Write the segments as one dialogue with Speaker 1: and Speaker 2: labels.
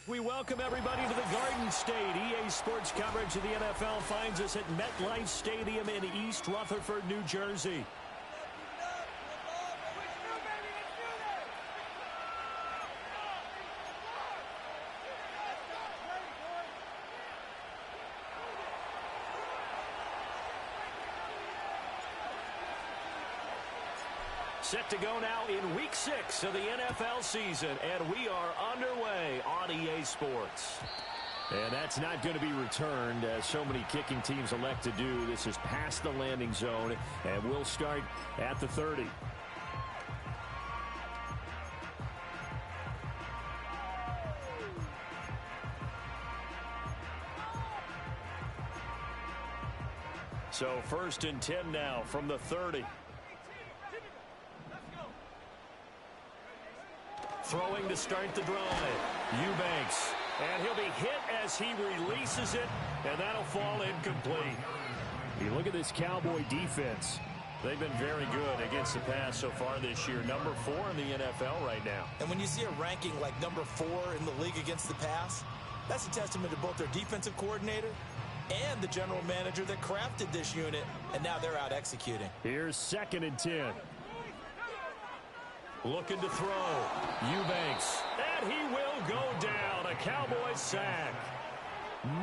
Speaker 1: We welcome everybody to the Garden State. EA Sports coverage of the NFL finds us at MetLife Stadium in East Rutherford, New Jersey. Set to go now in Week 6 of the NFL season, and we are underway on EA Sports. And that's not going to be returned, as so many kicking teams elect to do. This is past the landing zone, and we'll start at the 30. So 1st and 10 now from the 30. Throwing to start the drive. Eubanks. And he'll be hit as he releases it, and that'll fall incomplete. You look at this Cowboy defense. They've been very good against the pass so far this year. Number 4 in the NFL right now.
Speaker 2: And when you see a ranking like number 4 in the league against the pass, that's a testament to both their defensive coordinator and the general manager that crafted this unit, and now they're out executing.
Speaker 1: Here's 2nd and 10. Looking to throw. Eubanks. And he will go down. A Cowboy sack.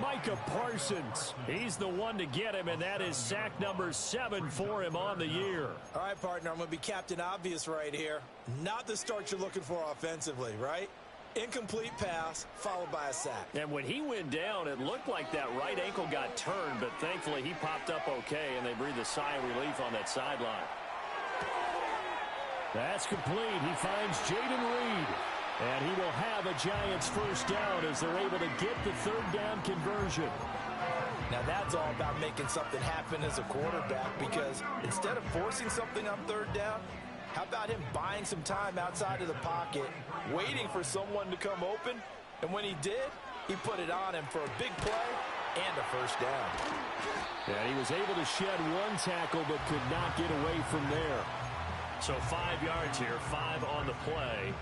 Speaker 1: Micah Parsons. He's the one to get him, and that is sack number 7 for him on the year.
Speaker 2: All right, partner, I'm going to be Captain Obvious right here. Not the start you're looking for offensively, right? Incomplete pass, followed by a sack.
Speaker 1: And when he went down, it looked like that right ankle got turned, but thankfully he popped up okay, and they breathed a sigh of relief on that sideline. That's complete. He finds Jaden Reed. And he will have a Giants first down as they're able to get the 3rd down conversion.
Speaker 2: Now that's all about making something happen as a quarterback, because instead of forcing something on 3rd down, how about him buying some time outside of the pocket, waiting for someone to come open, and when he did, he put it on him for a big play and a first down.
Speaker 1: And he was able to shed 1 tackle but could not get away from there. So 5 yards here, 5 on the play.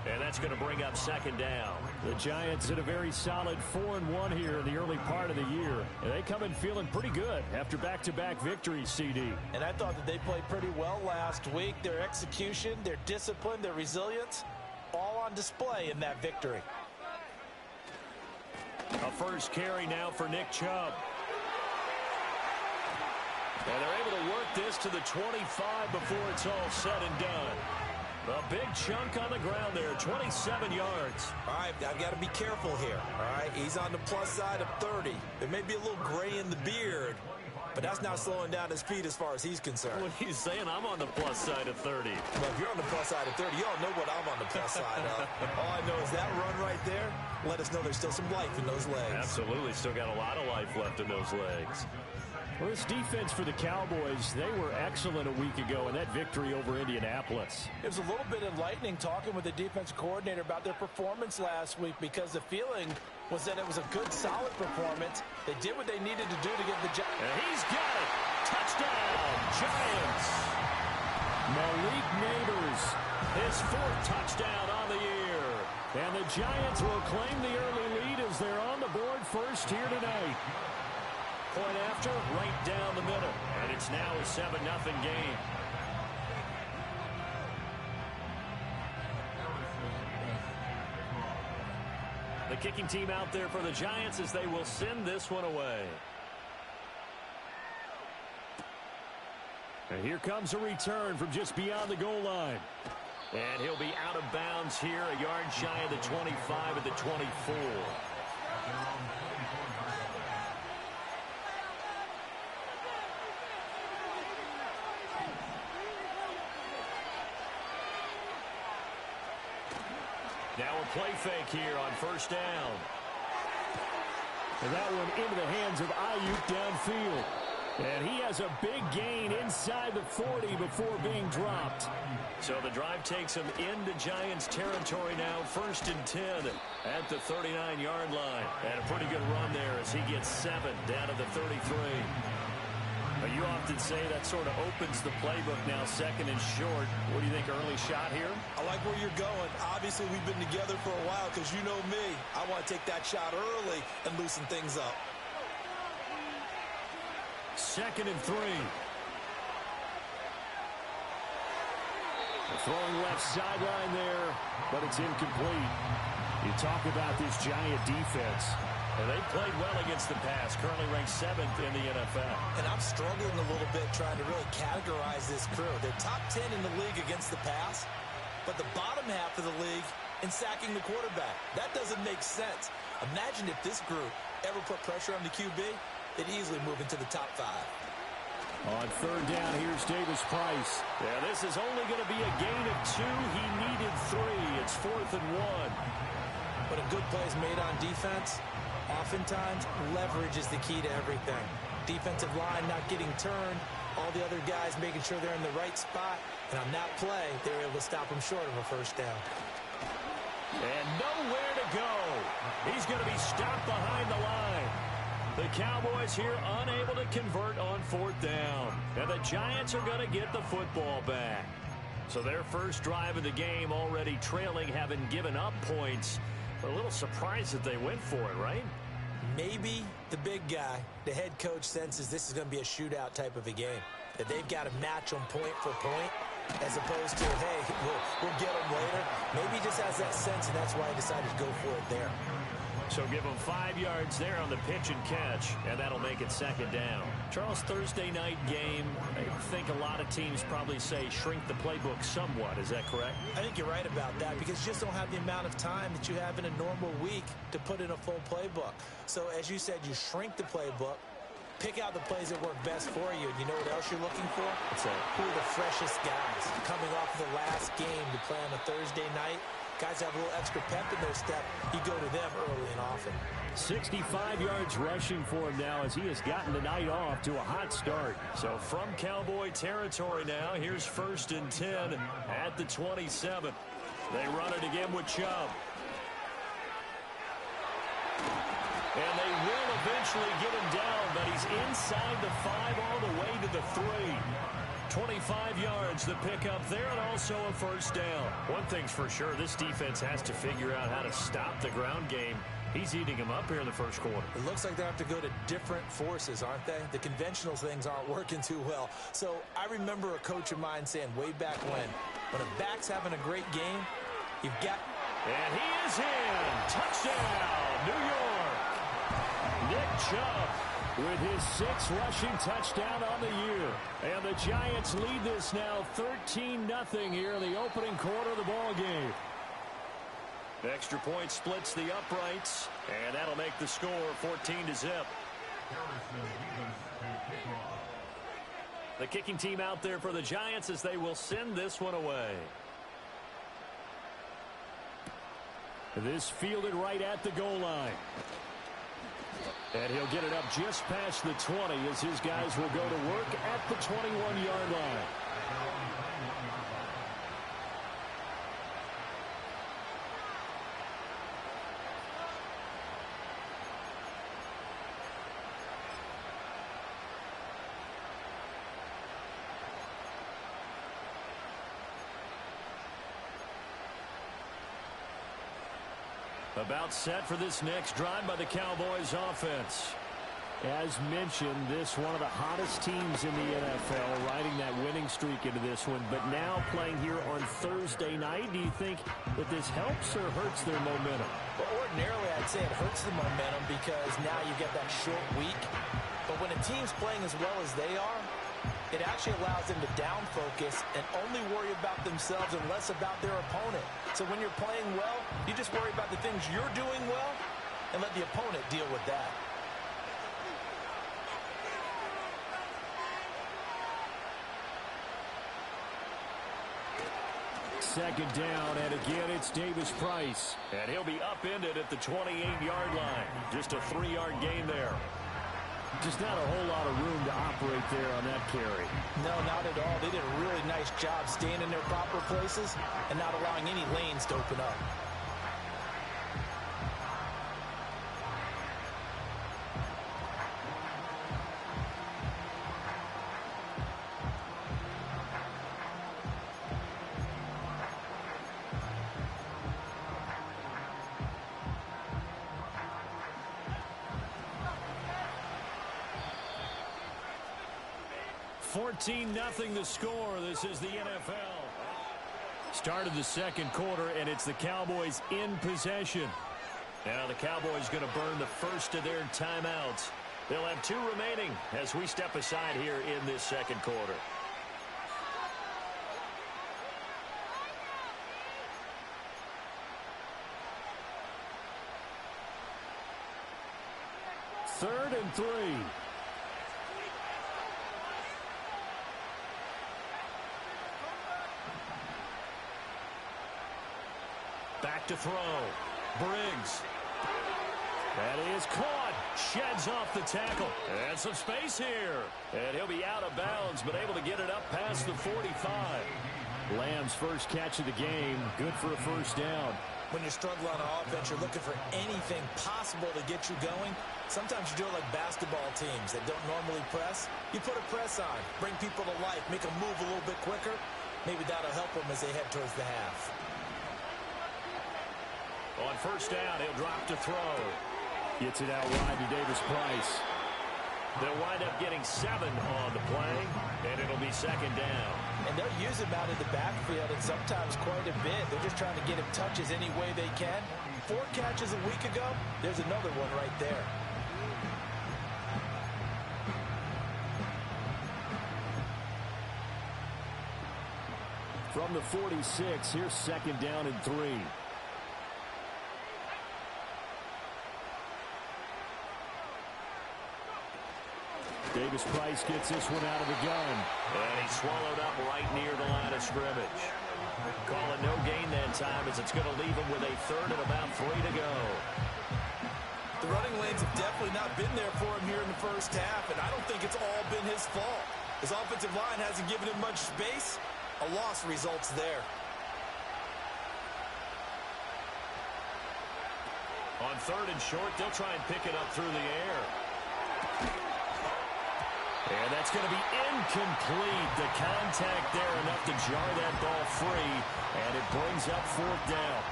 Speaker 1: And that's going to bring up 2nd down. The Giants at a very solid 4-1 here in the early part of the year. And they come in feeling pretty good after back-to-back victories, CD.
Speaker 2: And I thought that they played pretty well last week. Their execution, their discipline, their resilience, all on display in that victory.
Speaker 1: A first carry now for Nick Chubb. And they're able to work this to the 25 before it's all said and done. A big chunk on the ground there, 27 yards.
Speaker 2: All right, I've got to be careful here, all right? He's on the plus side of 30. There may be a little gray in the beard, but that's not slowing down his feet as far as he's concerned.
Speaker 1: What he's saying, I'm on the plus side of 30.
Speaker 2: Well, if you're on the plus side of 30, you all know what I'm on the plus side of. All I know is that run right there, let us know there's still some life in those legs.
Speaker 1: Absolutely, still got a lot of life left in those legs. Well, this defense for the Cowboys, they were excellent a week ago in that victory over Indianapolis.
Speaker 2: It was a little bit enlightening talking with the defense coordinator about their performance last week, because the feeling was that it was a good, solid performance. They did what they needed to do to get the Giants.
Speaker 1: And he's got it. Touchdown, Giants. Malik Nabers, his 4th touchdown on the year. And the Giants will claim the early lead as they're on the board first here tonight. Point after, right down the middle. And it's now a 7-0 game. The kicking team out there for the Giants as they will send this one away. And here comes a return from just beyond the goal line. And he'll be out of bounds here, a yard shy of the 25 at the 24. Now a play fake here on first down. And that one into the hands of Ayuk downfield. And he has a big gain inside the 40 before being dropped. So the drive takes him into Giants territory now. 1st and 10 at the 39-yard line. And a pretty good run there as he gets 7 down to the 33. You often say that sort of opens the playbook now, second and short. What do you think, early shot here?
Speaker 2: I like where you're going. Obviously, we've been together for a while because you know me. I want to take that shot early and loosen things up.
Speaker 1: Second and 3. Throwing left sideline there, but it's incomplete. You talk about this Giant defense. And they played well against the pass, currently ranked 7th in the NFL.
Speaker 2: And I'm struggling a little bit trying to really categorize this crew. They're top 10 in the league against the pass, but the bottom half of the league in sacking the quarterback. That doesn't make sense. Imagine if this group ever put pressure on the QB, they'd easily move into the top 5.
Speaker 1: On third down, here's Davis Price. Yeah, this is only going to be a gain of 2. He needed 3. It's 4th and 1.
Speaker 2: But a good play is made on defense. Oftentimes, leverage is the key to everything. Defensive line not getting turned, all the other guys making sure they're in the right spot, and on that play, they were able to stop him short of a first down.
Speaker 1: And nowhere to go. He's going to be stopped behind the line. The Cowboys here unable to convert on 4th down. And the Giants are going to get the football back. So their first drive of the game already trailing, having given up points. But a little surprised that they went for it, right?
Speaker 2: Maybe the big guy, the head coach, senses this is going to be a shootout type of a game. That they've got to match them point for point, as opposed to, hey, we'll get them later. Maybe he just has that sense, and that's why he decided to go for it there.
Speaker 1: So give him 5 yards there on the pitch and catch, and that'll make it 2nd down. Charles, Thursday night game, I think a lot of teams probably say shrink the playbook somewhat. Is that correct?
Speaker 2: I think you're right about that because you just don't have the amount of time that you have in a normal week to put in a full playbook. So as you said, you shrink the playbook, pick out the plays that work best for you. You know what else you're looking for? Who are the freshest guys coming off of the last game to play on a Thursday night? Guys have a little extra pep in their step. You go to them early and often.
Speaker 1: 65 yards rushing for him now as he has gotten the night off to a hot start. So from Cowboy territory now, here's 1st and 10 at the 27. They run it again with Chubb. And they will eventually get him down, but he's inside the 5 all the way to the 3. 25 yards, the pickup there, and also a first down. One thing's for sure, this defense has to figure out how to stop the ground game. He's eating them up here in the first quarter.
Speaker 2: It looks like they have to go to different forces, aren't they? The conventional things aren't working too well. So I remember a coach of mine saying way back when a back's having a great game, you've got...
Speaker 1: And he is in. Touchdown, New York. Nick Chubb with his 6th rushing touchdown on the year. And the Giants lead this now 13-0 here in the opening quarter of the ball game. Extra point splits the uprights, and that'll make the score 14-0. The kicking team out there for the Giants as they will send this one away. This fielded right at the goal line. And he'll get it up just past the 20 as his guys will go to work at the 21-yard line. About set for this next drive by the Cowboys offense. As mentioned, this one of the hottest teams in the NFL, riding that winning streak into this one, but now playing here on Thursday night. Do you think that this helps or hurts their momentum?
Speaker 2: Well, ordinarily, I'd say it hurts the momentum because now you get that short week. But when a team's playing as well as they are, it actually allows them to down focus and only worry about themselves and less about their opponent. So when you're playing well, you just worry about the things you're doing well and let the opponent deal with that.
Speaker 1: Second down, and again it's Davis Price. And he'll be upended at the 28-yard line. Just a 3-yard gain there. Just not a whole lot of room to operate there on that carry.
Speaker 2: No, not at all. They did a really nice job staying in their proper places and not allowing any lanes to open up.
Speaker 1: 14-0 the score. This is the NFL. Start of the second quarter, and it's the Cowboys in possession. Now the Cowboys going to burn the first of their timeouts. They'll have 2 remaining as we step aside here in this second quarter. Third and 3. Back to throw. Briggs. That is caught. Sheds off the tackle. And some space here. And he'll be out of bounds, but able to get it up past the 45. Lamb's first catch of the game. Good for a first down.
Speaker 2: When you struggle on offense, you're looking for anything possible to get you going. Sometimes you do it like basketball teams that don't normally press. You put a press on, bring people to life, make them move a little bit quicker. Maybe that'll help them as they head towards the half.
Speaker 1: On first down, he'll drop to throw. Gets it out wide to Davis-Price. They'll wind up getting 7 on the play, and it'll be second down.
Speaker 2: And they'll use him out in the backfield, and sometimes quite a bit. They're just trying to get him touches any way they can. 4 catches a week ago, there's another one right there.
Speaker 1: From the 46, here's second down and 3. Davis-Price gets this one out of the gun. And he's swallowed up right near the line of scrimmage. Calling no gain that time as it's going to leave him with a third and about 3 to go.
Speaker 2: The running lanes have definitely not been there for him here in the first half, and I don't think it's all been his fault. His offensive line hasn't given him much space. A loss results there.
Speaker 1: On third and short, they'll try and pick it up through the air. And that's going to be incomplete. The contact there enough to jar that ball free, and it brings up fourth down.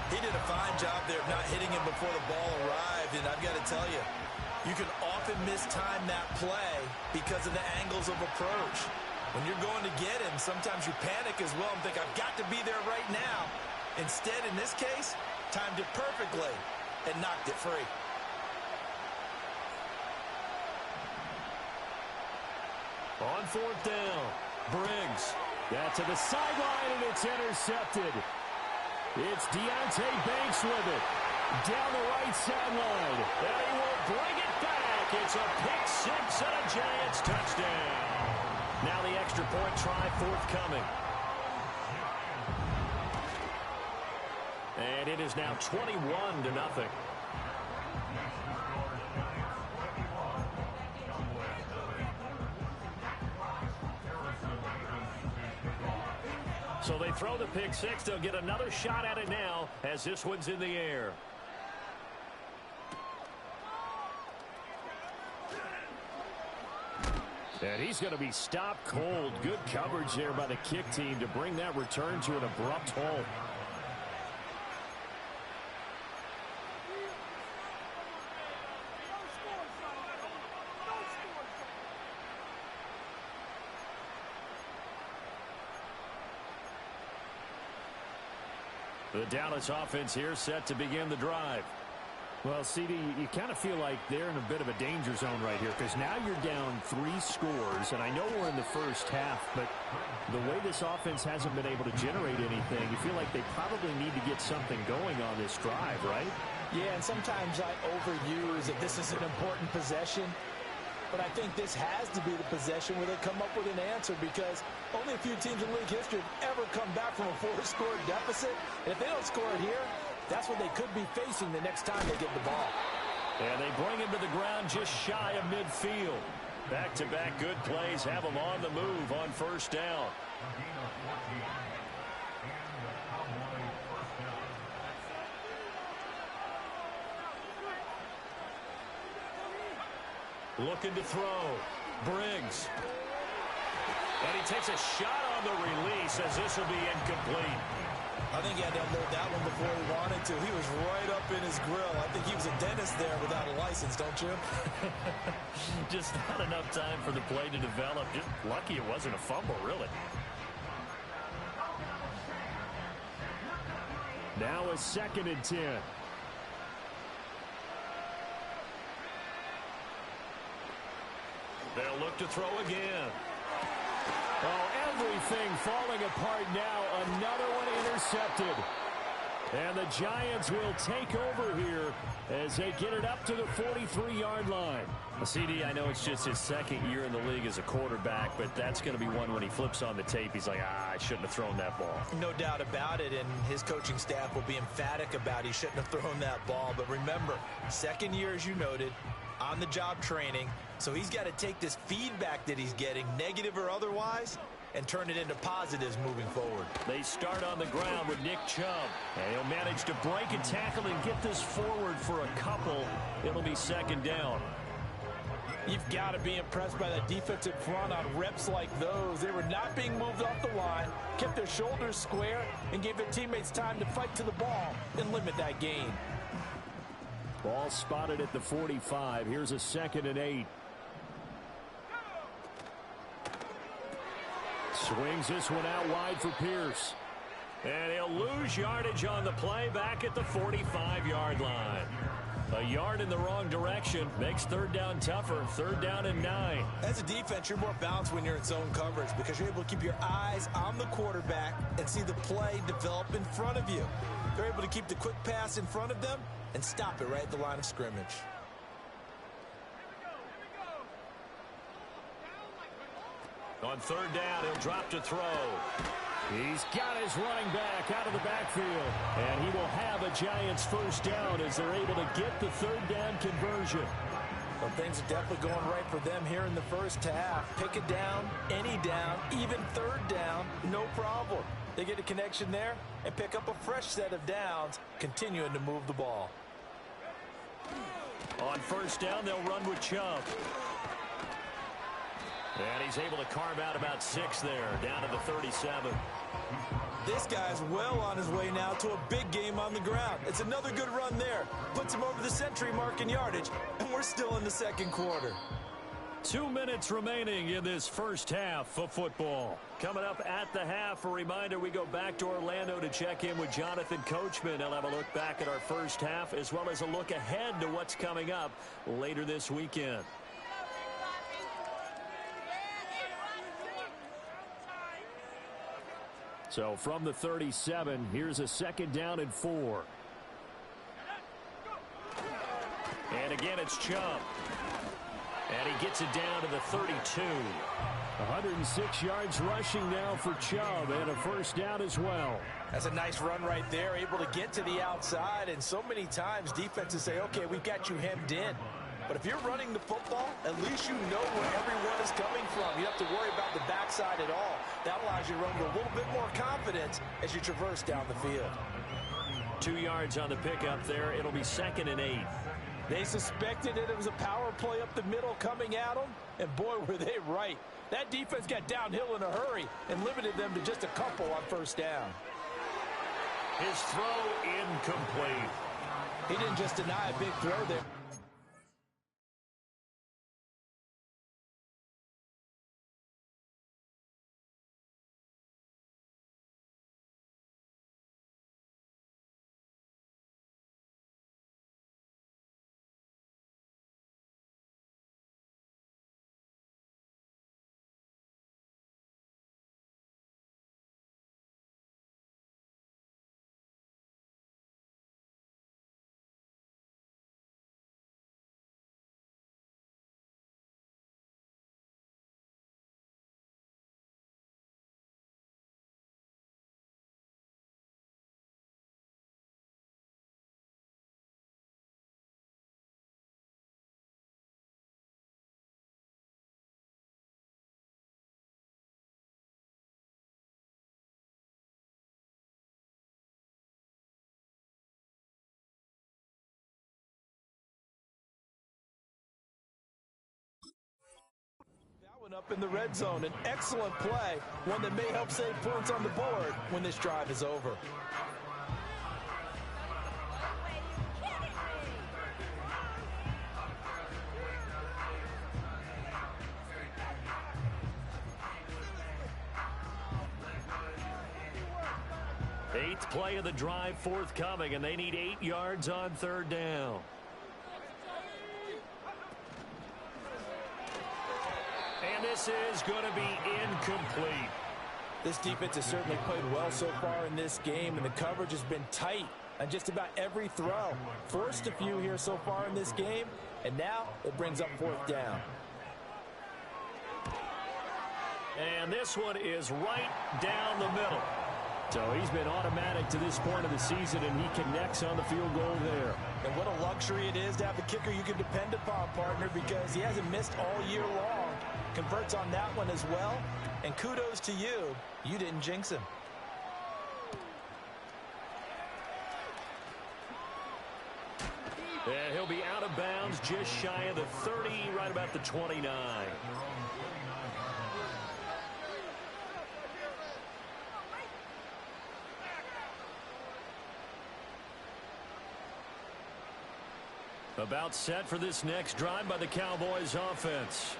Speaker 2: He did a fine job there of not hitting him before the ball arrived, and I've got to tell you, you can often mistime that play because of the angles of approach. When you're going to get him, sometimes you panic as well and think, I've got to be there right now. Instead, in this case, timed it perfectly and knocked it free.
Speaker 1: On fourth down, Briggs. That's to the sideline, and it's intercepted. It's Deonte Banks with it. Down the right sideline. And he will bring it back. It's a pick 6 and a Giants touchdown. Now the extra point try forthcoming. And it is now 21-0. So they throw the pick 6. They'll get another shot at it now as this one's in the air. And he's going to be stopped cold. Good coverage there by the kick team to bring that return to an abrupt halt. The Dallas offense here set to begin the drive. Well, CD, you kind of feel like they're in a bit of a danger zone right here because now you're down 3 scores, and I know we're in the first half, but the way this offense hasn't been able to generate anything, you feel like they probably need to get something going on this drive, right?
Speaker 2: Yeah, and sometimes I overuse that this is an important possession. But I think this has to be the possession where they come up with an answer because only a few teams in league history have ever come back from a 4-score deficit. And if they don't score it here, that's what they could be facing the next time they get the ball.
Speaker 1: And they bring him to the ground just shy of midfield. Back-to-back good plays have them on the move on first down. Looking to throw. Briggs. And he takes a shot on the release as this will be incomplete.
Speaker 2: I think he had to unload that one before he wanted to. He was right up in his grill. I think he was a dentist there without a license, don't you?
Speaker 1: Just not enough time for the play to develop. Just lucky it wasn't a fumble, really. Now a 2nd and 10. They'll look to throw again. Oh, everything falling apart now. Another one intercepted. And the Giants will take over here as they get it up to the 43-yard line. CD, I know it's just his 2nd year in the league as a quarterback, but that's going to be one when he flips on the tape. He's like, I shouldn't have thrown that ball.
Speaker 2: No doubt about it, and his coaching staff will be emphatic about he shouldn't have thrown that ball. But remember, 2nd year, as you noted, on-the-job training. So he's got to take this feedback that he's getting, negative or otherwise, and turn it into positives moving forward.
Speaker 1: They start on the ground with Nick Chubb. And he'll manage to break a tackle and get this forward for a couple. It'll be 2nd down.
Speaker 2: You've got to be impressed by that defensive front on reps like those. They were not being moved off the line, kept their shoulders square, and gave their teammates time to fight to the ball and limit that gain.
Speaker 1: Ball spotted at the 45. Here's a 2nd and 8. Swings this one out wide for Pierce. And he'll lose yardage on the play back at the 45-yard line. A yard in the wrong direction makes 3rd down tougher. 3rd down and 9.
Speaker 2: As a defense, you're more balanced when you're in zone coverage because you're able to keep your eyes on the quarterback and see the play develop in front of you. They're able to keep the quick pass in front of them and stop it right at the line of scrimmage.
Speaker 1: On 3rd down, he'll drop to throw. He's got his running back out of the backfield. And he will have a Giants 1st down as they're able to get the 3rd down conversion.
Speaker 2: Well, things are definitely going right for them here in the 1st half. Pick it down, any down, even 3rd down, no problem. They get a connection there and pick up a fresh set of downs, continuing to move the ball.
Speaker 1: On 1st down, they'll run with Chubb. And he's able to carve out about 6 there, down to the 37.
Speaker 2: This guy's well on his way now to a big game on the ground. It's another good run there. Puts him over the century mark in yardage, and we're still in the 2nd quarter.
Speaker 1: 2 minutes remaining in this 1st half of football. Coming up at the half, a reminder, we go back to Orlando to check in with Jonathan Coachman. He'll have a look back at our 1st half as well as a look ahead to what's coming up later this weekend. So from the 37, here's a 2nd down and 4. And again, it's Chubb. And he gets it down to the 32. 106 yards rushing now for Chubb, and a 1st down as well.
Speaker 2: That's a nice run right there, able to get to the outside. And so many times defenses say, okay, we've got you hemmed in. But if you're running the football, at least you know where everyone is coming from. You don't have to worry about the backside at all. That allows you to run with a little bit more confidence as you traverse down the field.
Speaker 1: 2 yards on the pickup there. It'll be 2nd and 8.
Speaker 2: They suspected that it was a power play up the middle coming at them, and boy, were they right. That defense got downhill in a hurry and limited them to just a couple on 1st down.
Speaker 1: His throw incomplete.
Speaker 2: He didn't just deny a big throw there. Up in the red zone, an excellent play, one that may help save points on the board when this drive is over.
Speaker 1: Eighth play of the drive forthcoming, and they need 8 yards on third down. And this is going to be incomplete.
Speaker 2: This defense has certainly played well so far in this game, and the coverage has been tight on just about every throw. Forced a few here so far in this game, and now it brings up fourth down.
Speaker 1: And this one is right down the middle. So he's been automatic to this point of the season, and he connects on the field goal there.
Speaker 2: And what a luxury it is to have a kicker you can depend upon, partner, because he hasn't missed all year long. Converts on that one as well. And kudos to you. You didn't jinx him.
Speaker 1: And he'll be out of bounds just shy of the 30, right about the 29. About set for this next drive by the Cowboys offense.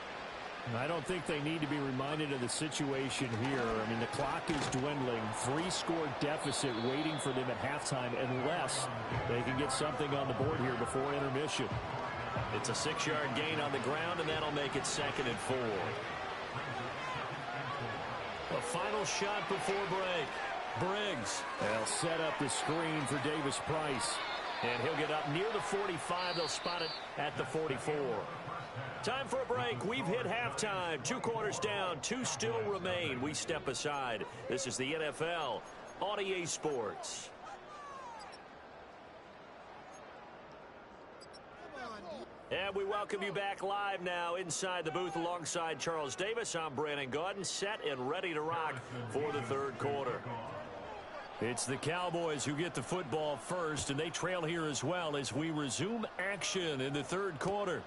Speaker 1: I don't think they need to be reminded of the situation here. I mean, the clock is dwindling. 3-score deficit waiting for them at halftime unless they can get something on the board here before intermission. It's a 6-yard gain on the ground, and that'll make it 2nd and 4. A final shot before break. Briggs. They'll set up the screen for Davis Price. And he'll get up near the 45. They'll spot it at the 44. Time for a break. We've hit halftime. 2 quarters down. 2 still remain. We step aside. This is the NFL on EA Sports. And we welcome you back live now inside the booth alongside Charles Davis. I'm Brandon Gaudin, set and ready to rock for the third quarter. It's the Cowboys who get the football first, and they trail here as well as we resume action in the third quarter.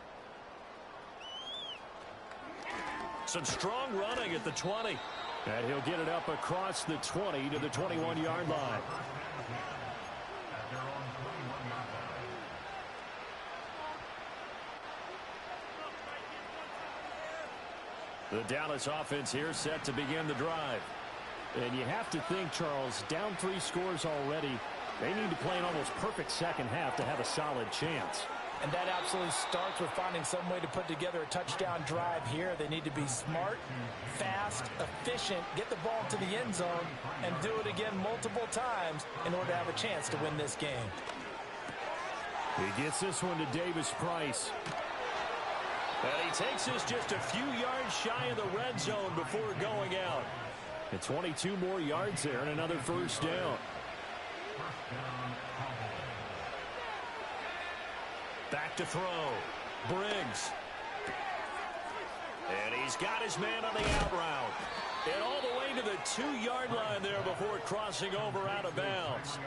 Speaker 1: Some strong running at the 20. And he'll get it up across the 20 to the 21-yard line. The Dallas offense here set to begin the drive. And you have to think, Charles, down 3 scores already, they need to play an almost perfect second half to have a solid chance.
Speaker 2: And that absolutely starts with finding some way to put together a touchdown drive here. They need to be smart, fast, efficient, get the ball to the end zone, and do it again multiple times in order to have a chance to win this game.
Speaker 1: He gets this one to Davis Price. And he takes this just a few yards shy of the red zone before going out. And 22 more yards there and another first down. Back to throw. Briggs. And he's got his man on the out route. And all the way to the 2-yard line there before crossing over out of bounds.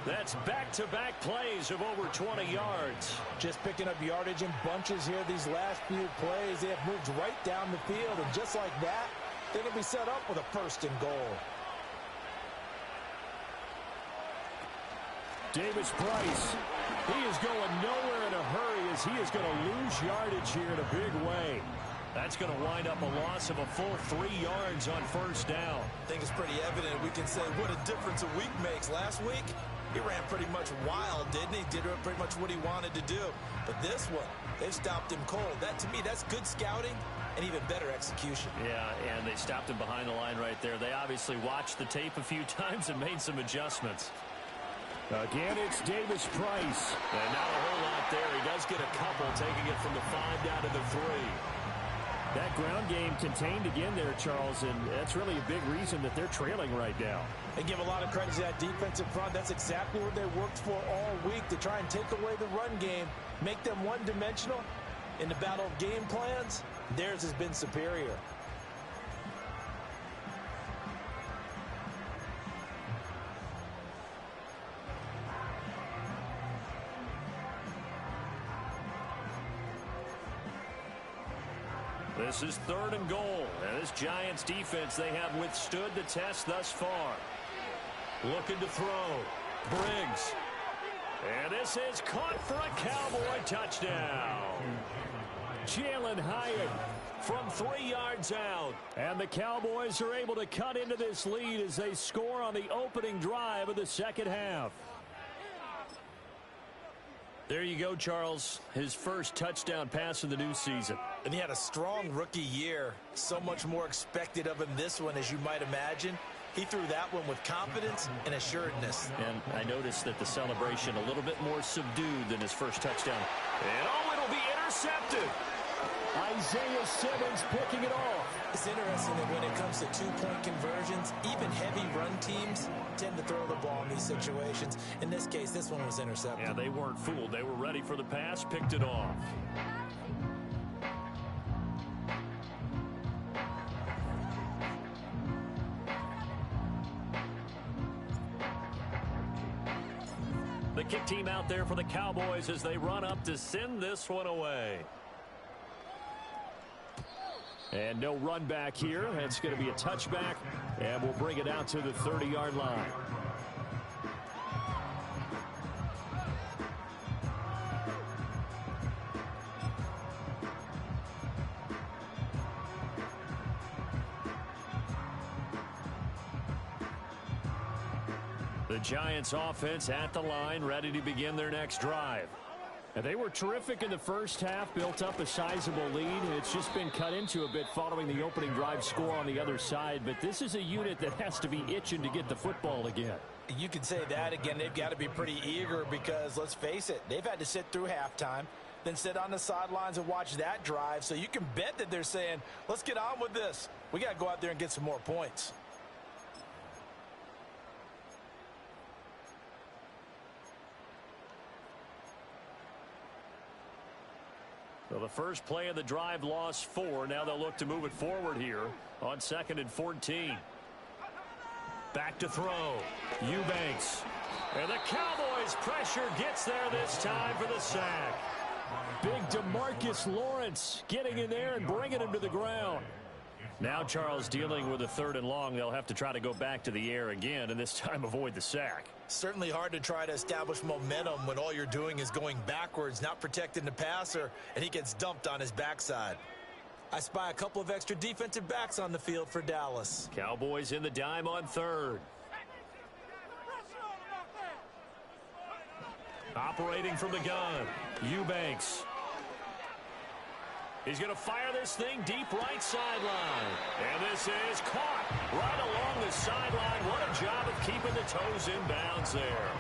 Speaker 1: That's back-to-back plays of over 20 yards.
Speaker 2: Just picking up yardage in bunches here these last few plays. They have moved right down the field, and just like that, they're going to be set up with a 1st and goal.
Speaker 1: Davis Price, he is going nowhere in a hurry as he is going to lose yardage here in a big way. That's going to wind up a loss of a full 3 yards on first down.
Speaker 2: I think it's pretty evident. We can say what a difference a week makes. Last week, he ran pretty much wild, didn't he? Did pretty much what he wanted to do. But this one, they stopped him cold. That, to me, that's good scouting and even better execution.
Speaker 1: Yeah, and they stopped him behind the line right there. They obviously watched the tape a few times and made some adjustments. Again, it's Davis Price. And not a whole lot there. He does get a couple, taking it from the 5 down to the 3. That ground game contained again there, Charles, and that's really a big reason that they're trailing right now.
Speaker 2: They give a lot of credit to that defensive front. That's exactly what they worked for all week, to try and take away the run game, make them one-dimensional. In the battle of game plans, theirs has been superior.
Speaker 1: This is 3rd and goal. And this Giants defense, they have withstood the test thus far. Looking to throw. Briggs. And this is caught for a Cowboy touchdown. Jalen Hyatt from 3 yards out. And the Cowboys are able to cut into this lead as they score on the opening drive of the second half. There you go, Charles. His first touchdown pass of the new season.
Speaker 2: And he had a strong rookie year. So much more expected of him this one, as you might imagine. He threw that one with confidence and assuredness.
Speaker 1: And I noticed that the celebration a little bit more subdued than his first touchdown. And it'll be intercepted. Isaiah Simmons picking it off.
Speaker 2: It's interesting that when it comes to two-point conversions, even heavy run teams tend to throw the ball in these situations. In this case, this one was intercepted.
Speaker 1: Yeah, they weren't fooled. They were ready for the pass, picked it off. The kick team out there for the Cowboys as they run up to send this one away. And no run back here. It's going to be a touchback, and we'll bring it out to the 30-yard line. The Giants offense at the line, ready to begin their next drive. And they were terrific in the first half, built up a sizable lead. It's just been cut into a bit following the opening drive score on the other side. But this is a unit that has to be itching to get the football again.
Speaker 2: You could say that again. They've got to be pretty eager because, let's face it, they've had to sit through halftime, then sit on the sidelines and watch that drive. So you can bet that they're saying, let's get on with this. We got to go out there and get some more points.
Speaker 1: So the first play of the drive lost 4. Now they'll look to move it forward here on 2nd and 14. Back to throw. Eubanks. And the Cowboys pressure gets there this time for the sack. Big DeMarcus Lawrence getting in there and bringing him to the ground. Now Charles dealing with a 3rd and long. They'll have to try to go back to the air again and this time avoid the sack.
Speaker 2: Certainly hard to try to establish momentum when all you're doing is going backwards, not protecting the passer, and he gets dumped on his backside. I spy a couple of extra defensive backs on the field for Dallas.
Speaker 1: Cowboys in the dime on 3rd. Operating from the gun, Eubanks. He's going to fire this thing deep right sideline. And this is caught right along the sideline. What a job of keeping the toes in bounds there.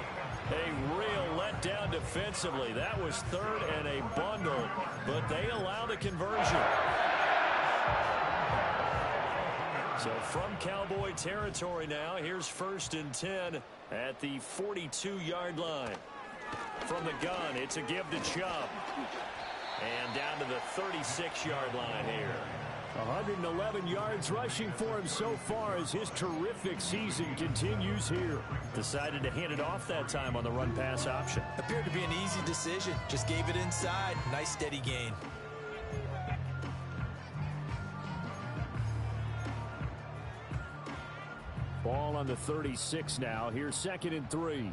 Speaker 1: A real letdown defensively. That was 3rd and a bundle, but they allow the conversion. So from Cowboy territory now, here's 1st and 10 at the 42-yard line. From the gun, it's a give to Chubb. And down to the 36-yard line here. 111 yards rushing for him so far as his terrific season continues here. Decided to hand it off that time on the run-pass option.
Speaker 2: Appeared to be an easy decision. Just gave it inside. Nice steady gain.
Speaker 1: Ball on the 36 now. Here's 2nd and 3.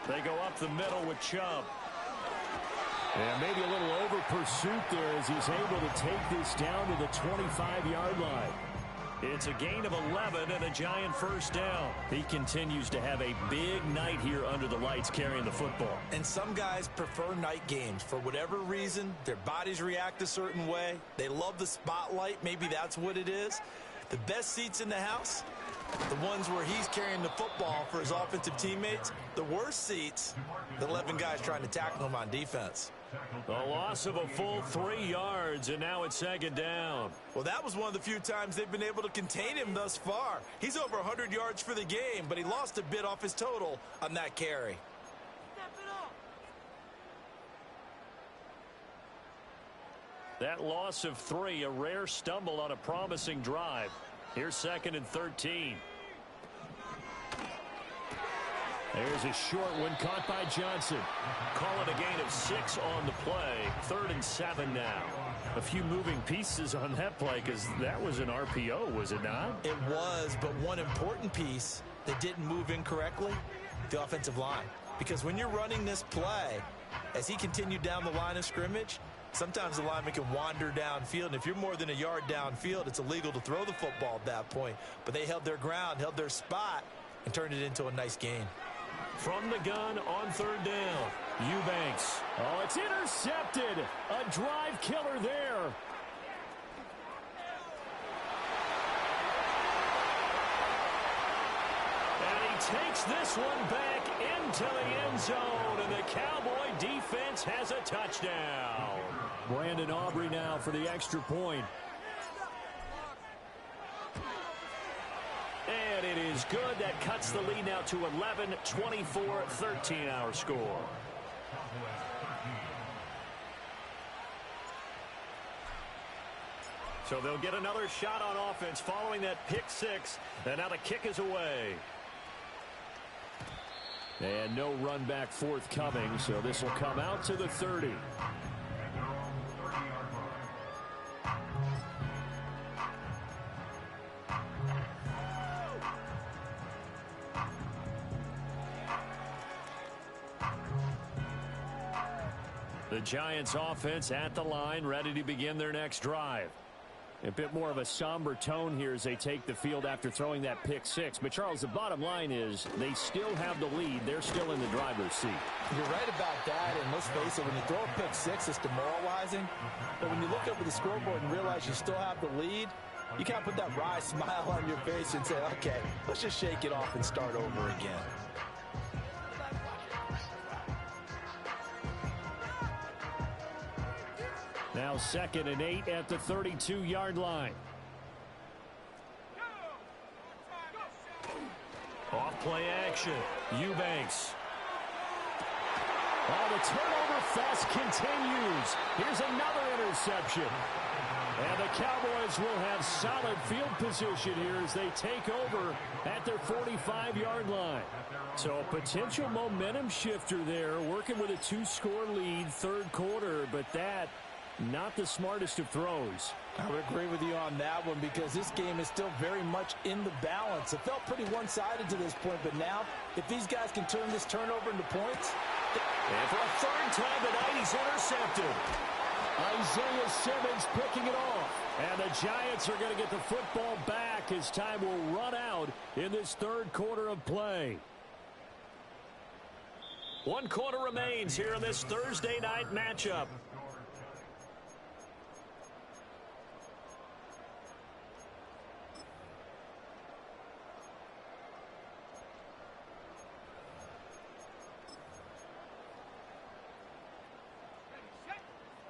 Speaker 1: They go up the middle with Chubb. And maybe a little over pursuit there as he's able to take this down to the 25-yard line. It's a gain of 11 and a Giant 1st down. He continues to have a big night here under the lights carrying the football.
Speaker 2: And some guys prefer night games. For whatever reason, their bodies react a certain way. They love the spotlight. Maybe that's what it is. The best seats in the house, the ones where he's carrying the football for his offensive teammates. The worst seats, the 11 guys trying to tackle him on defense.
Speaker 1: A loss of a full 3 yards, and now it's 2nd down.
Speaker 2: Well, that was one of the few times they've been able to contain him thus far. He's over 100 yards for the game, but he lost a bit off his total on that carry.
Speaker 1: That loss of 3, a rare stumble on a promising drive. Here's 2nd and 13. There's a short one caught by Johnson. Call it a gain of 6 on the play. 3rd and 7 now. A few moving pieces on that play because that was an RPO, was it not?
Speaker 2: It was, but one important piece that didn't move incorrectly, the offensive line. Because when you're running this play, as he continued down the line of scrimmage, sometimes the lineman can wander downfield, and if you're more than a yard downfield, it's illegal to throw the football at that point. But they held their ground, held their spot, and turned it into a nice gain.
Speaker 1: From the gun on 3rd down, Eubanks. Oh, it's intercepted. A drive killer there. And he takes this one back into the end zone, and the Cowboy defense has a touchdown. Brandon Aubrey now for the extra point. And it is good. That cuts the lead now to 11, 24, 13 our score. So they'll get another shot on offense following that pick 6. And now the kick is away. And no run back forthcoming, so this will come out to the 30. The Giants offense at the line, ready to begin their next drive. A bit more of a somber tone here as they take the field after throwing that pick 6. But, Charles, the bottom line is they still have the lead. They're still in the driver's seat.
Speaker 2: You're right about that, and let's face it, when you throw a pick 6, it's demoralizing. But when you look up at the scoreboard and realize you still have the lead, you can't put that wry smile on your face and say, okay, let's just shake it off and start over again.
Speaker 1: Now 2nd and 8 at the 32-yard line. Off play action. Eubanks. Oh, the turnover fest continues. Here's another interception. And the Cowboys will have solid field position here as they take over at their 45-yard line. So a potential momentum shifter there, working with a 2-score lead, 3rd quarter, but that not the smartest of throws.
Speaker 2: I would agree with you on that one because this game is still very much in the balance. It felt pretty one-sided to this point, but now if these guys can turn this turnover into points.
Speaker 1: And for a 3rd time tonight, he's intercepted. Isaiah Simmons picking it off. And the Giants are going to get the football back as time will run out in this 3rd quarter of play. 1 quarter remains here in this Thursday night matchup.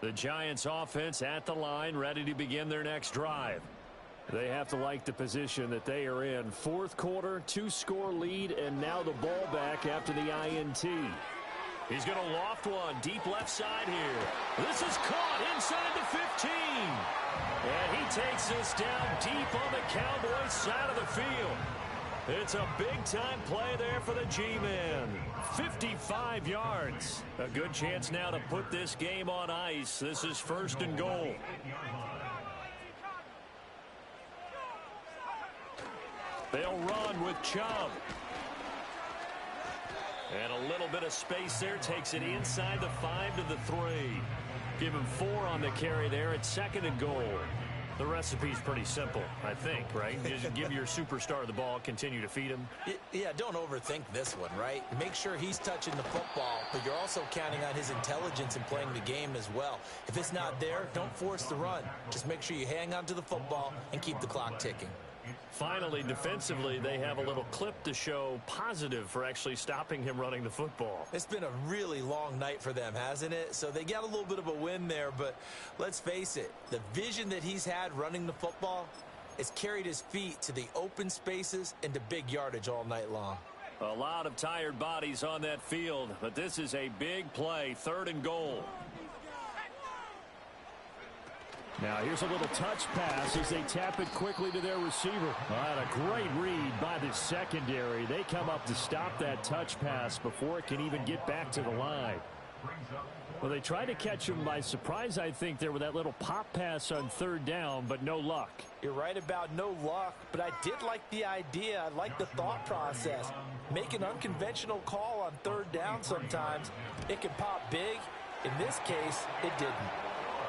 Speaker 1: The Giants offense at the line, ready to begin their next drive. They have to like the position that they are in. 4th quarter, 2-score lead, and now the ball back after the INT. He's going to loft one deep left side here. This is caught inside the 15. And he takes this down deep on the Cowboys side of the field. It's a big-time play there for the G-Man. 55 yards. A good chance now to put this game on ice. This is 1st and goal. They'll run with Chubb. And a little bit of space there. Takes it inside the 5 to the 3. Give him 4 on the carry there at 2nd and goal. The recipe's pretty simple, I think, right? Just give your superstar the ball, continue to feed him.
Speaker 2: Yeah, don't overthink this one, right? Make sure he's touching the football, but you're also counting on his intelligence in playing the game as well. If it's not there, don't force the run. Just make sure you hang on to the football and keep the clock ticking.
Speaker 1: Finally, defensively, they have a little clip to show positive for actually stopping him running the football.
Speaker 2: It's been a really long night for them, hasn't it? So they got a little bit of a win there, but let's face it, the vision that he's had running the football has carried his feet to the open spaces and to big yardage all night long.
Speaker 1: A lot of tired bodies on that field, but this is a big play, 3rd and goal. Now here's a little touch pass as they tap it quickly to their receiver. And a great read by the secondary. They come up to stop that touch pass before it can even get back to the line. Well, they tried to catch him by surprise, I think, there with that little pop pass on third down, but no luck.
Speaker 2: You're right about no luck, but I did like the idea. I like the thought process. Make an unconventional call on third down sometimes. It can pop big. In this case, it didn't.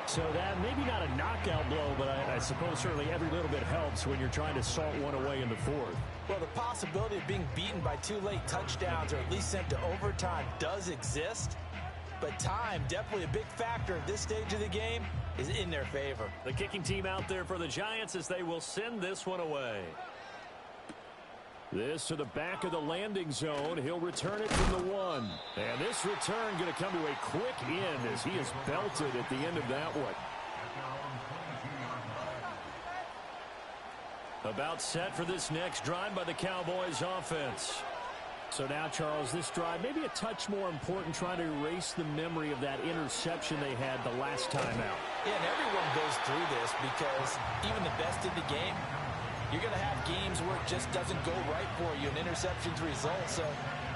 Speaker 1: So that maybe not a knockout blow, but I suppose certainly every little bit helps when you're trying to salt one away in the fourth.
Speaker 2: Well, the possibility of being beaten by 2 late touchdowns or at least sent to overtime does exist. But time, definitely a big factor at this stage of the game, is in their favor.
Speaker 1: The kicking team out there for the Giants as they will send this one away. This to the back of the landing zone. He'll return it from the 1. And this return going to come to a quick end as he is belted at the end of that one. About set for this next drive by the Cowboys offense. So now, Charles, this drive maybe a touch more important, trying to erase the memory of that interception they had the last time out.
Speaker 2: Yeah, and everyone goes through this because even the best in the game, you're going to have games where it just doesn't go right for you, and interceptions result. So,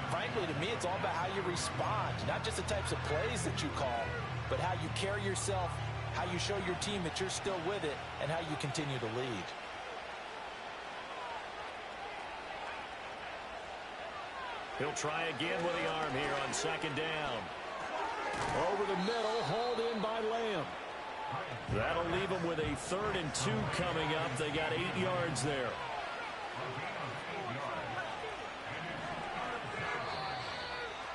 Speaker 2: frankly, to me, it's all about how you respond, not just the types of plays that you call, but how you carry yourself, how you show your team that you're still with it, and how you continue to lead.
Speaker 1: He'll try again with the arm here on second down. Over the middle, hauled in by Lamb. That'll leave them with a 3rd and 2 coming up. They got 8 yards there.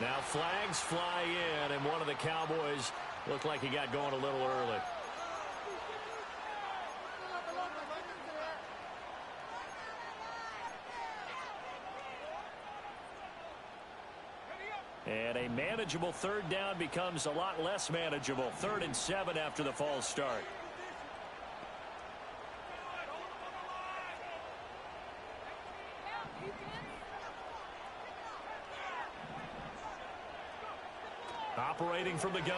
Speaker 1: Now flags fly in, and one of the Cowboys looked like he got going a little early. And a manageable 3rd down becomes a lot less manageable. 3rd and 7 after the false start. Operating from the gun.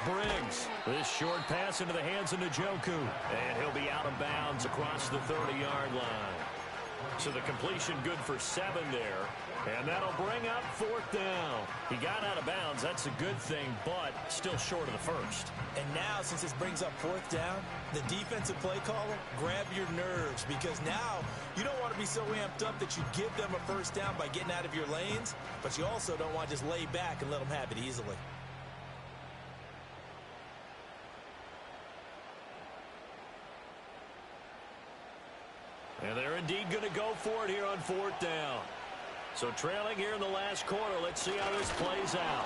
Speaker 1: Briggs. This short pass into the hands of Njoku. And he'll be out of bounds across the 30-yard line. So the completion good for 7 there. And that'll bring up 4th down. He got out of bounds. That's a good thing, but still short of the first.
Speaker 2: And now, since this brings up 4th down, the defensive play caller, grab your nerves, because now you don't want to be so amped up that you give them a 1st down by getting out of your lanes, but you also don't want to just lay back and let them have it easily.
Speaker 1: And they're indeed going to go for it here on 4th down. So trailing here in the last quarter, let's see how this plays out.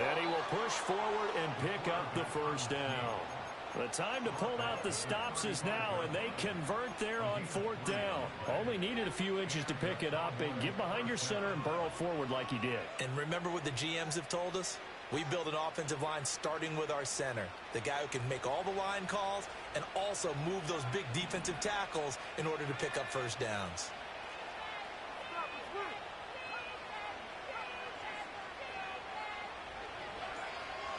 Speaker 1: And he will push forward and pick up the 1st down. The time to pull out the stops is now, and they convert there on 4th down. Only needed a few inches to pick it up and get behind your center and burrow forward like he did.
Speaker 2: And remember what the GMs have told us? We build an offensive line starting with our center, the guy who can make all the line calls and also move those big defensive tackles in order to pick up 1st downs.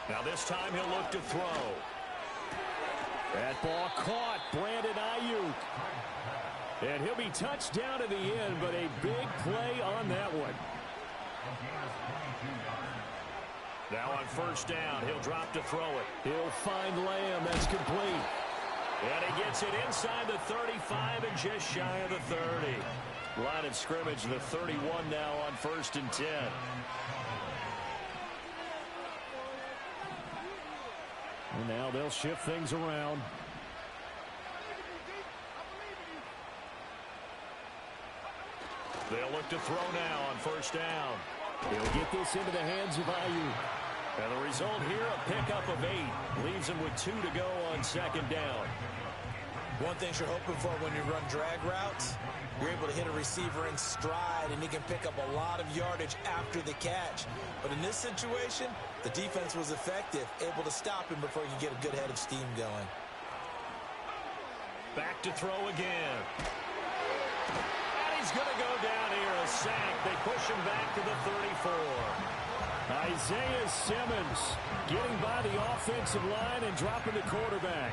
Speaker 1: Now this time he'll look to throw. That ball caught. Brandon Ayuk. And he'll be touched down to the end, but a big play on that one. Now on 1st down, he'll drop to throw it. He'll find Lamb. That's complete. And he gets it inside the 35 and just shy of the 30. Line of scrimmage, the 31 now on 1st and 10. And now they'll shift things around. They'll look to throw now on 1st down. He'll get this into the hands of Ayuk. And the result here, a pickup of 8. Leaves him with 2 to go on 2nd down.
Speaker 2: One thing you're hoping for when you run drag routes, you're able to hit a receiver in stride, and he can pick up a lot of yardage after the catch. But in this situation, the defense was effective, able to stop him before he could get a good head of steam going.
Speaker 1: Back to throw again. And he's going to go down here, a sack. They push him back to the 34. Isaiah Simmons getting by the offensive line and dropping the quarterback.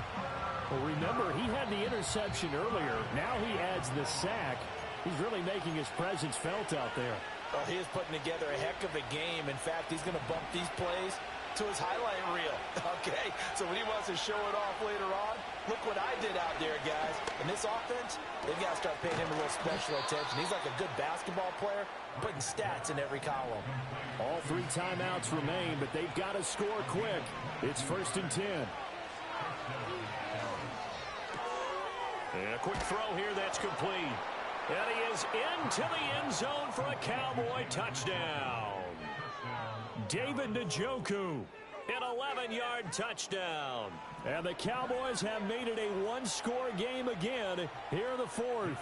Speaker 1: Well, remember, he had the interception earlier. Now he adds the sack. He's really making his presence felt out there.
Speaker 2: Well, he is putting together a heck of a game. In fact, he's going to bump these plays to his highlight reel. Okay, so when he wants to show it off later on, look what I did out there, guys. In this offense, they've got to start paying him a little special attention. He's like a good basketball player, putting stats in every column.
Speaker 1: All 3 timeouts remain, but they've got to score quick. It's 1st and 10. And a quick throw here that's complete. And he is into the end zone for a Cowboy touchdown. David Njoku, an 11-yard touchdown. And the Cowboys have made it a one-score game again here in the 4th.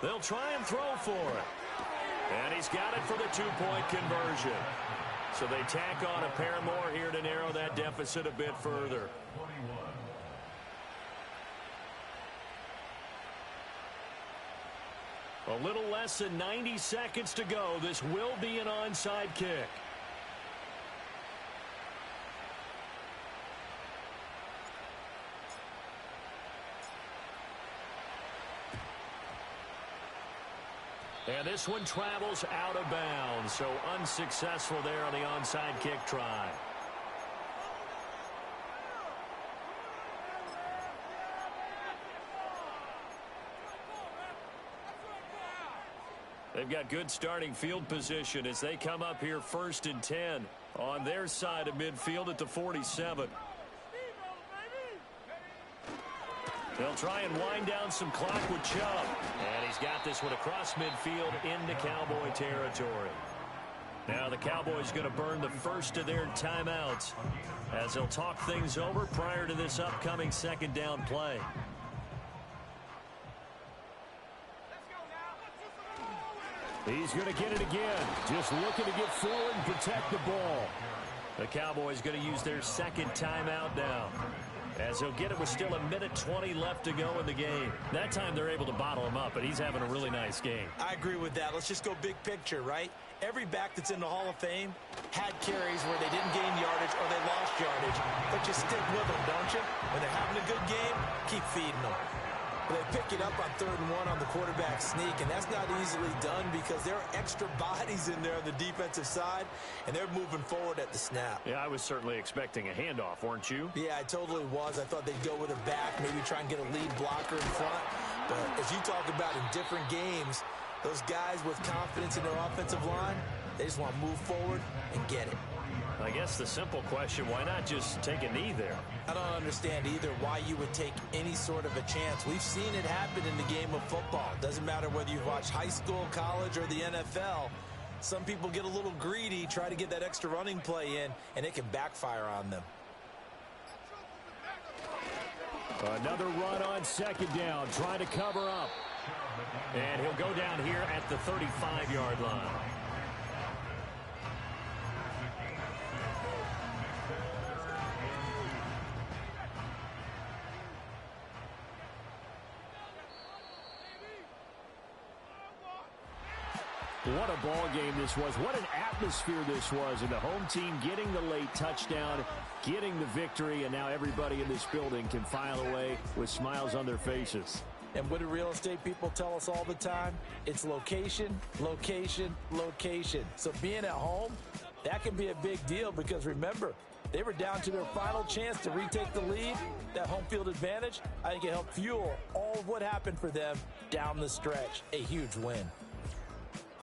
Speaker 1: They'll try and throw for it. And he's got it for the 2-point conversion. So they tack on a pair more here to narrow that deficit a bit further. A little less than 90 seconds to go. This will be an onside kick. And this one travels out of bounds, so unsuccessful there on the onside kick try. They've got good starting field position as they come up here 1st and 10 on their side of midfield at the 47. They'll try and wind down some clock with Chubb. And he's got this one across midfield into Cowboy territory. Now the Cowboys going to burn the first of their timeouts as they'll talk things over prior to this upcoming 2nd down play. He's going to get it again. Just looking to get forward and protect the ball. The Cowboys going to use their 2nd timeout now, as he'll get it with still 1:20 left to go in the game. That time they're able to bottle him up, but he's having a really nice game.
Speaker 2: I agree with that. Let's just go big picture, right? Every back that's in the Hall of Fame had carries where they didn't gain yardage or they lost yardage, but you stick with them, don't you? When they're having a good game, keep feeding them. But they pick it up on 3rd and 1 on the quarterback sneak, and that's not easily done because there are extra bodies in there on the defensive side, and they're moving forward at the snap.
Speaker 1: Yeah, I was certainly expecting a handoff, weren't you?
Speaker 2: Yeah, I totally was. I thought they'd go with a back, maybe try and get a lead blocker in front. But as you talk about in different games, those guys with confidence in their offensive line, they just want to move forward and get it.
Speaker 1: I guess the simple question, why not just take a knee there?
Speaker 2: I don't understand either why you would take any sort of a chance. We've seen it happen in the game of football. Doesn't matter whether you've watched high school, college, or the NFL. Some people get a little greedy, try to get that extra running play in, and it can backfire on them.
Speaker 1: Another run on 2nd down, trying to cover up. And he'll go down here at the 35-yard line. What a ball game this was. What an atmosphere this was. And the home team getting the late touchdown, getting the victory, and now everybody in this building can file away with smiles on their faces.
Speaker 2: And what do real estate people tell us all the time? It's location, location, location. So being at home, that can be a big deal because remember, they were down to their final chance to retake the lead. That home field advantage, I think it helped fuel all of what happened for them down the stretch. A huge win.